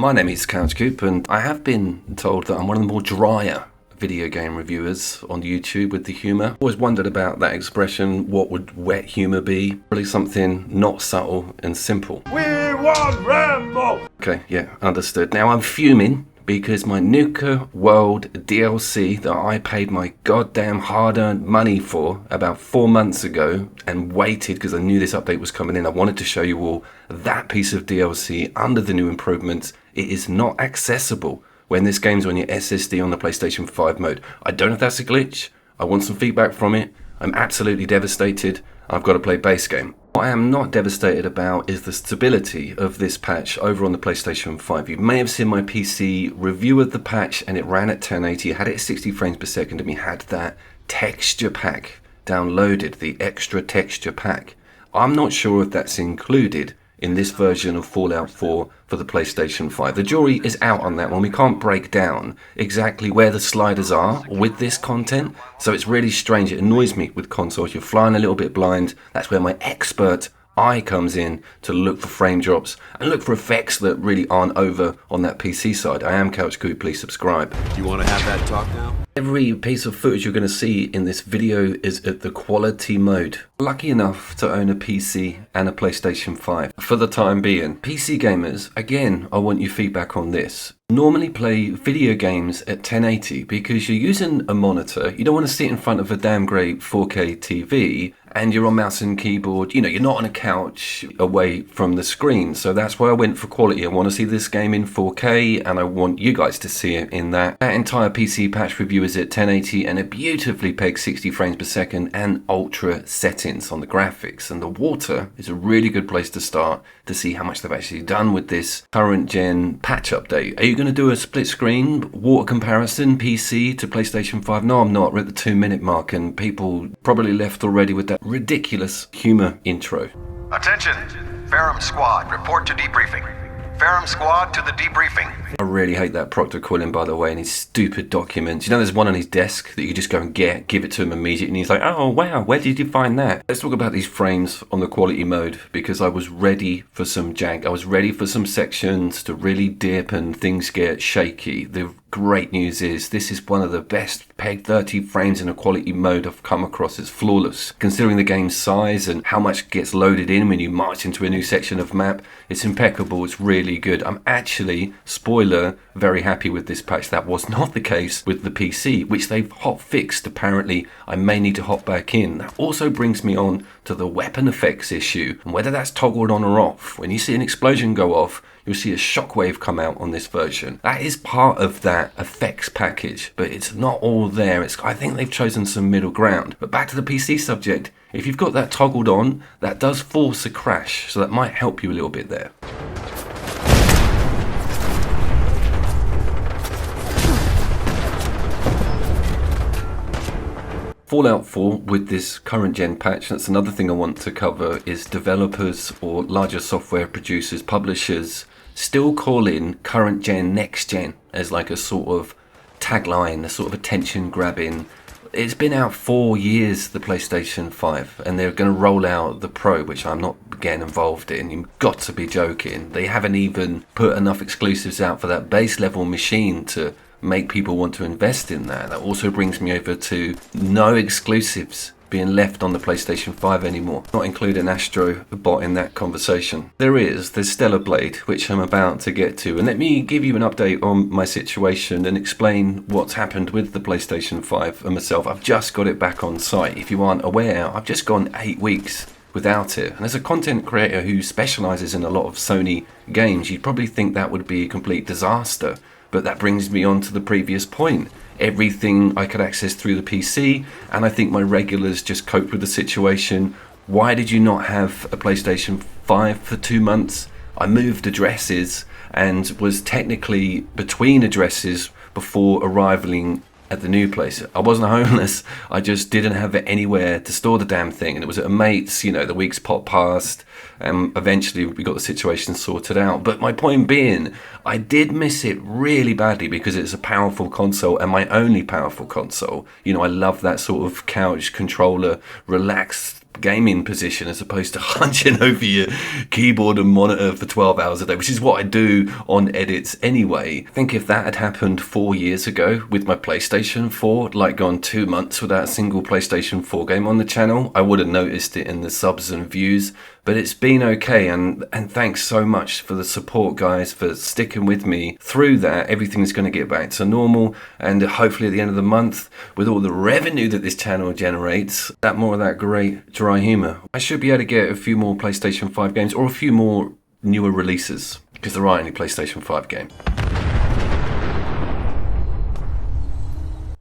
My name is Couchcoop, and I have been told that I'm one of the more drier video game reviewers on YouTube with the humour. Always wondered about that expression, what would wet humour be? Really something not subtle and simple. We want Rambo! Okay, yeah, understood. Now I'm fuming because my Nuka World DLC that I paid my goddamn hard-earned money for about 4 months ago and waited because I knew this update was coming in. I wanted to show you all that piece of DLC under the new improvements. It is not accessible when this game's on your SSD on the PlayStation 5 mode. I don't know if that's a glitch. I want some feedback from it. I'm absolutely devastated. I've got to play base game. What I am not devastated about is the stability of this patch over on the PlayStation 5. You may have seen my PC review of the patch and it ran at 1080. It had it at 60 frames per second and we had that texture pack downloaded, the extra texture pack. I'm not sure if that's included in this version of Fallout 4 for the PlayStation 5. The jury is out on that one. We can't break down exactly where the sliders are with this content, so it's really strange. It annoys me with consoles. You're flying a little bit blind. That's where my expert eye comes in to look for frame drops and look for effects that really aren't over on that PC side. I am Couchcoop, please subscribe. You want to have that talk now? Every piece of footage you're going to see in this video is at the quality mode. Lucky enough to own a PC and a PlayStation 5 for the time being. PC gamers, again, I want your feedback on this. Normally play video games at 1080 because you're using a monitor. You don't want to sit in front of a damn great 4K TV and you're on mouse and keyboard. You know, you're not on a couch away from the screen. So that's why I went for quality. I want to see this game in 4K and I want you guys to see it in that. That entire PC patch review is at 1080 and a beautifully pegged 60 frames per second and ultra settings on the graphics. And the water is a really good place to start to see how much they've actually done with this current gen patch update. Are you going to do a split screen water comparison PC to PlayStation 5? No, I'm not. We're at the 2-minute mark and people probably left already with that ridiculous humor intro. Attention, Ferrum Squad, report to debriefing. Ferrum Squad to the debriefing. I really hate that Proctor calling, by the way, and his stupid documents. You know, there's one on his desk that you just go and give it to him immediately, and he's like, oh wow, where did you find that? Let's talk about these frames on the quality mode, because I was ready for some jank. I was ready for some sections to really dip and things get shaky. The great news is this is one of the best pegged 30 frames in a quality mode I've come across. It's flawless. Considering the game's size and how much gets loaded in when you march into a new section of map, it's impeccable. It's really good. I'm actually, spoiler, very happy with this patch. That was not the case with the PC, which they've hot fixed. Apparently, I may need to hop back in. That also brings me on to the weapon effects issue and whether that's toggled on or off. When you see an explosion go off, you'll see a shockwave come out on this version. That is part of that effects package, but it's not all there. I think they've chosen some middle ground. But back to the PC subject, if you've got that toggled on, that does force a crash, so that might help you a little bit there. Fallout 4 with this current gen patch, that's another thing I want to cover, is developers or larger software producers, publishers, still call in current gen, next gen as like a sort of tagline, a sort of attention grabbing. It's been out 4 years, the PlayStation 5, and they're going to roll out the Pro, which I'm not getting involved in. You've got to be joking. They haven't even put enough exclusives out for that base level machine to make people want to invest in that. That also brings me over to no exclusives being left on the PlayStation 5 anymore. Not including Astro Bot in that conversation. There's Stellar Blade, which I'm about to get to. And let me give you an update on my situation and explain what's happened with the PlayStation 5 and myself. I've just got it back on site. If you aren't aware, I've just gone 8 weeks without it. And as a content creator who specializes in a lot of Sony games, you'd probably think that would be a complete disaster. But that brings me on to the previous point. Everything I could access through the PC, and I think my regulars just coped with the situation. Why did you not have a PlayStation 5 for 2 months? I moved addresses and was technically between addresses before arriving at the new place. I wasn't homeless, I just didn't have it anywhere to store the damn thing, and it was at a mate's. You know, the weeks popped past and eventually we got the situation sorted out. But my point being, I did miss it really badly because it's a powerful console and my only powerful console. You know, I love that sort of couch controller, relaxed gaming position as opposed to hunching over your keyboard and monitor for 12 hours a day, which is what I do on edits anyway. I think if that had happened 4 years ago with my PlayStation 4, like gone 2 months without a single PlayStation 4 game on the channel, I would have noticed it in the subs and views. But it's been okay, and thanks so much for the support, guys, for sticking with me through that. Everything's going to get back to normal, and hopefully at the end of the month, with all the revenue that this channel generates, that more of that great dry humour, I should be able to get a few more PlayStation 5 games, or a few more newer releases, because there aren't any PlayStation 5 games.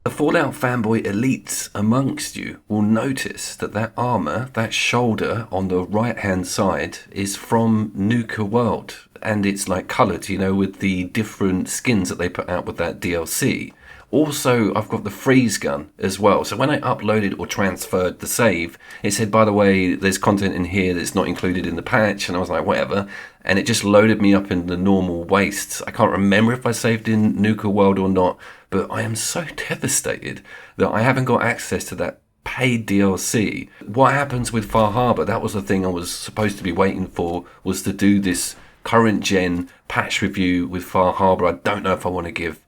The Fallout fanboy elites amongst you will notice that that armor, that shoulder on the right hand side, is from Nuka World, and it's like colored, you know, with the different skins that they put out with that DLC. Also, I've got the freeze gun as well. So when I uploaded or transferred the save, it said, by the way, there's content in here that's not included in the patch. And I was like, whatever. And it just loaded me up in the normal wastes. I can't remember if I saved in Nuka World or not, but I am so devastated that I haven't got access to that paid DLC. What happens with Far Harbor? That was the thing I was supposed to be waiting for, was to do this current gen patch review with Far Harbor. I don't know if I want to give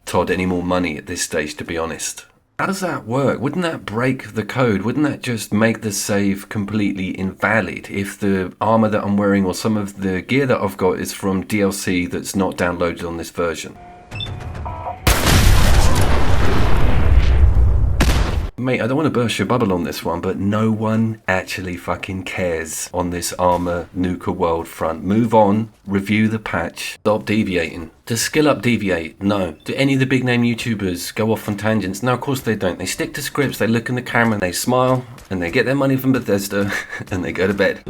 Todd any more money at this stage, to be honest. How does that work? Wouldn't that break the code? Wouldn't that just make the save completely invalid if the armor that I'm wearing or some of the gear that I've got is from DLC that's not downloaded on this version? Mate, I don't want to burst your bubble on this one, but no one actually fucking cares on this armor Nuka World front. Move on, review the patch, stop deviating. Does Skill Up deviate? No. Do any of the big name YouTubers go off on tangents? No, of course they don't. They stick to scripts, they look in the camera, and they smile, and they get their money from Bethesda, and they go to bed.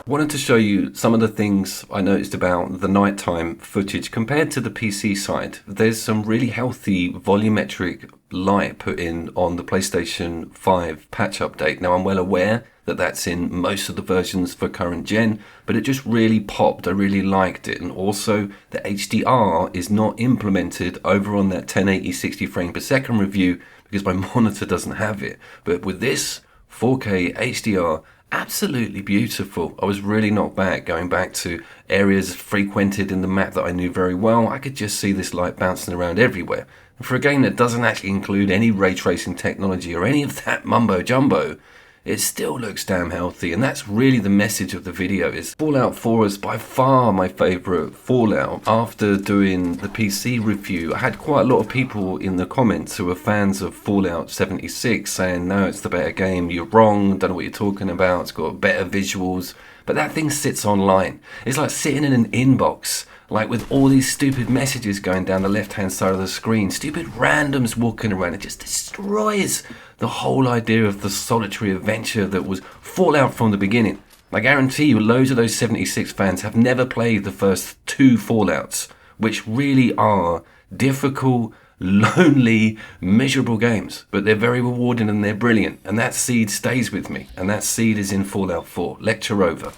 Wanted to show you some of the things I noticed about the nighttime footage compared to the PC side. There's some really healthy volumetric light put in on the PlayStation 5 patch update. Now, I'm well aware that that's in most of the versions for current gen, but it just really popped. I really liked it. And also the HDR is not implemented over on that 1080 60 frame per second review because my monitor doesn't have it. But with this 4K HDR, absolutely beautiful. I was really knocked back, going back to areas frequented in the map that I knew very well. I could just see this light bouncing around everywhere. And for a game that doesn't actually include any ray tracing technology or any of that mumbo jumbo, it still looks damn healthy. And that's really the message of the video. Is Fallout 4 is by far my favourite Fallout. After doing the PC review, I had quite a lot of people in the comments who are fans of Fallout 76 saying, no, it's the better game, you're wrong, don't know what you're talking about, it's got better visuals. But that thing sits online. It's like sitting in an inbox, like with all these stupid messages going down the left-hand side of the screen, stupid randoms walking around. It just destroys the whole idea of the solitary adventure that was Fallout from the beginning. I guarantee you loads of those 76 fans have never played the first 2 Fallouts, which really are difficult, lonely, miserable games, but they're very rewarding and they're brilliant. And that seed stays with me, and that seed is in Fallout 4. Lecture over.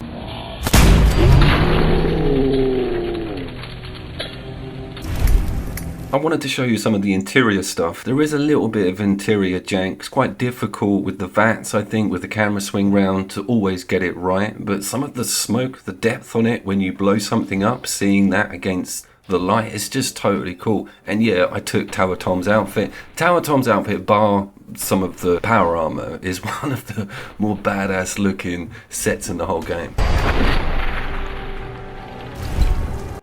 I wanted to show you some of the interior stuff. There is a little bit of interior jank. It's quite difficult with the VATS, I think, with the camera swing round to always get it right. But some of the smoke, the depth on it, when you blow something up, seeing that against the light is just totally cool. And yeah, I took Tower Tom's outfit. Tower Tom's outfit, bar some of the power armor, is one of the more badass looking sets in the whole game.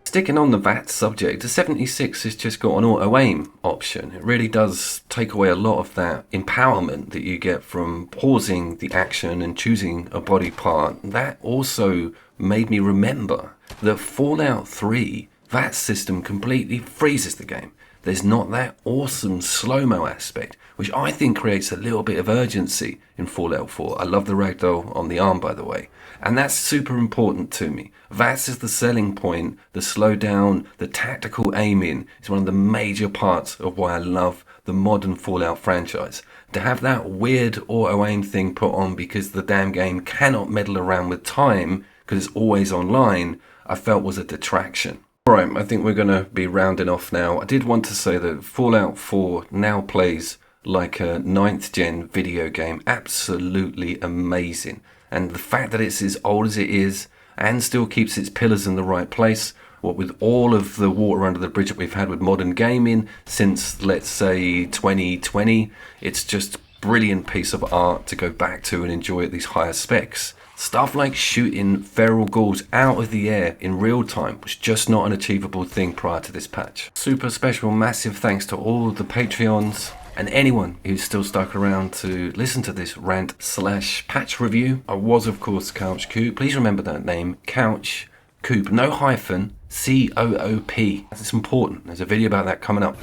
Sticking on the VATS subject, the 76 has just got an auto-aim option. It really does take away a lot of that empowerment that you get from pausing the action and choosing a body part. That also made me remember that Fallout 3 VATS system completely freezes the game. There's not that awesome slow-mo aspect, which I think creates a little bit of urgency in Fallout 4. I love the ragdoll on the arm, by the way. And that's super important to me. VATS is the selling point, the slowdown, the tactical aiming is one of the major parts of why I love the modern Fallout franchise. To have that weird auto-aim thing put on because the damn game cannot meddle around with time because it's always online, I felt was a detraction. Alright, I think we're going to be rounding off now. I did want to say that Fallout 4 now plays like a 9th gen video game. Absolutely amazing. And the fact that it's as old as it is and still keeps its pillars in the right place, what with all of the water under the bridge that we've had with modern gaming since, let's say, 2020, it's just brilliant piece of art to go back to and enjoy at these higher specs. Stuff like shooting feral ghouls out of the air in real time was just not an achievable thing prior to this patch. Super special, massive thanks to all the Patreons and anyone who's still stuck around to listen to this rant/patch review. I was, of course, Couch Coop. Please remember that name, Couch Coop, no hyphen, COOP. It's important. There's a video about that coming up.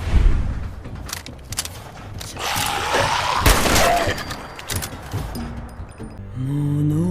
No, no.